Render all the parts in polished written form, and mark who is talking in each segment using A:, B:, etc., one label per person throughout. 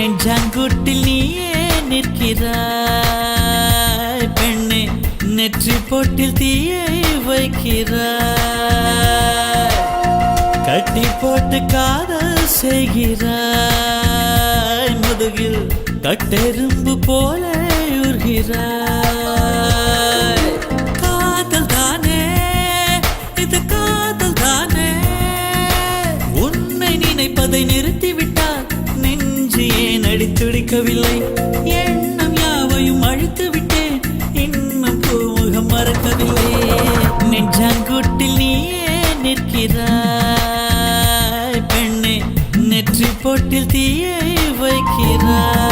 A: நெஞ்சாங்குட்டில் நீயே நிற்கிறாய் பெண்ணே, நெற்றி பொட்டில் தீயை வைக்கிறாய், கட்டி போட்டு காதல் செய்கிறாய், முதுகில் கட்டெரும்பு போல உருகிறாய். காதல் தானே இது, காதல் தானே, உன்னை நினைப்பதை நிறுத்திவிட்டால் நெஞ்சு ஏன் அடித்துடிக்கவில்லை, எண்ணம் யாவையும் அழித்து விட்டேன், இன்னும் பூமுகம் மறக்கவில்லை. நெஞ்சாங்குட்டில் நீயே நிற்கிறாய் பெண்ணே, நெற்றி பொட்டில் தீயை வைக்கிறாய்.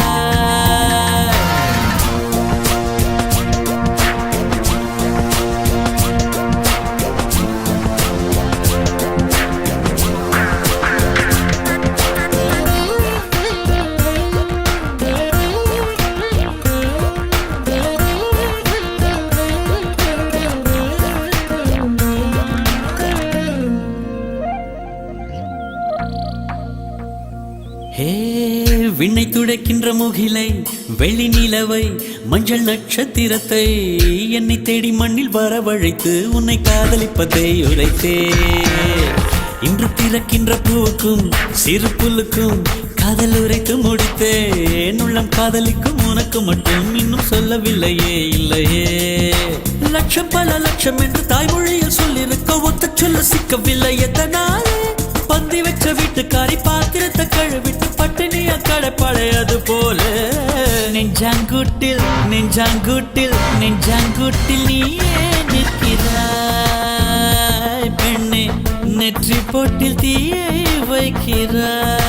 A: விண்ணை துடைக்கின்ற முகிலை, வெள்ளி நிலவை, மஞ்சள் நட்சத்திரத்தை என்னை தேடி மண்ணில் வரவழைத்து உன்னை காதலிப்பதை உரைத்தே. இன்று பிறக்கின்ற பூவுக்கும் சிறு புல்லுக்கும் காதல் உரைத்து முடித்தேன். உள்ளம் காதலிக்கும் உனக்கு மட்டும் இன்னும் சொல்லவில்லையே, இல்லையே. லட்சம் பல லட்சம் என்று தாய்மொழியில் சொல்லிருக்க ஒத்த சொல்ல சிக்கவில்லை. எத்தனாலே பந்தி வச்ச வீட்டுக்காரி பாத்திரத்தை கழுவிட்டு பட்டினிய கடப்படையது போல நெஞ்சாங்குட்டில் நெஞ்சாங்குட்டில் நெஞ்சாங்குட்டில் நீயே நிற்கிறாய் பெண்ணே, நெற்றி பொட்டில் தீயை வைக்கிறாய்.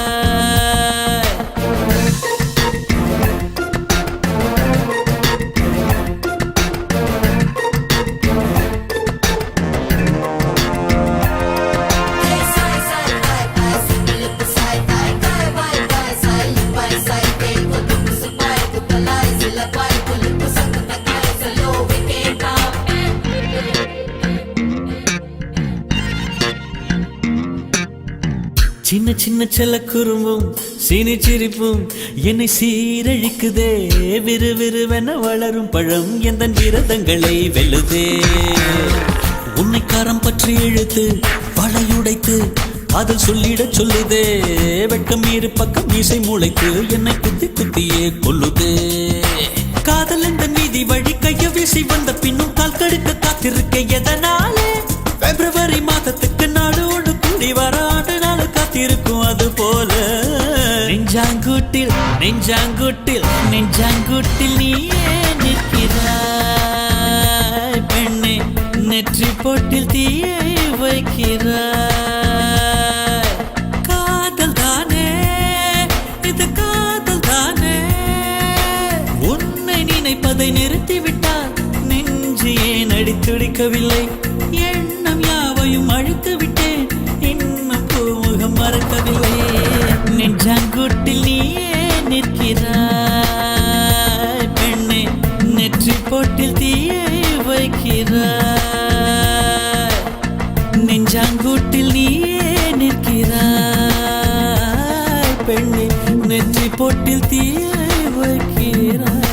A: சின்ன சின்ன செல்ல குறும்பும் சீனி சிரிப்பும் என்னை சீரழிக்குதே. விறுவிறுவென வளரும் பழம் எந்த விரதங்களை வெல்லுதே. உன்னை காரம் பற்றி இழுத்து வளையுடைத்து காதல் சொல்லிட சொல்லுதே. வெட்கம் இரு பக்கம் மீசை முளைத்து என்னை குத்தி குத்தியே கொல்லுதே. காதல் என்ற நீதி வழி கைய வீசி வந்த பின்னும் கால் கடுக்க காத்திருக்க எதனாலே. பிப்ரவரி மாதத்துக்கு நாடு ஒன்று கூடி வர ஆண்டு நாள் காத்திருக்கும் அது போல நெஞ்சாங்குட்டில் நெஞ்சாங்குட்டில் நெஞ்சாங்குட்டில் நீயே நிற்கிறாய் பெண்ணே, நெற்றி பொட்டில் தீயை வைக்கிறாய். காதல் தானே இது, காதல் தானே, உன்னை நினைப்பதை நிறுத்திவிட்டால் நெஞ்சு ஏன் அடித்துடிக்கவில்லை, எண்ணம் யாவையும் அழித்து விட்டேன், இன்னும் பூமுகம் மறக்கவில்லை. நெஞ்சாங்குட்டில் நீயே நிற்கிறாய் பெண்ணே, நெற்றி பொட்டில் தீயை வைக்கிறாய். நெஞ்சாங்குட்டில் நீயே நிற்கிறாய் பெண்ணே, நெற்றி பொட்டில் தீயை வைக்கிறாய்.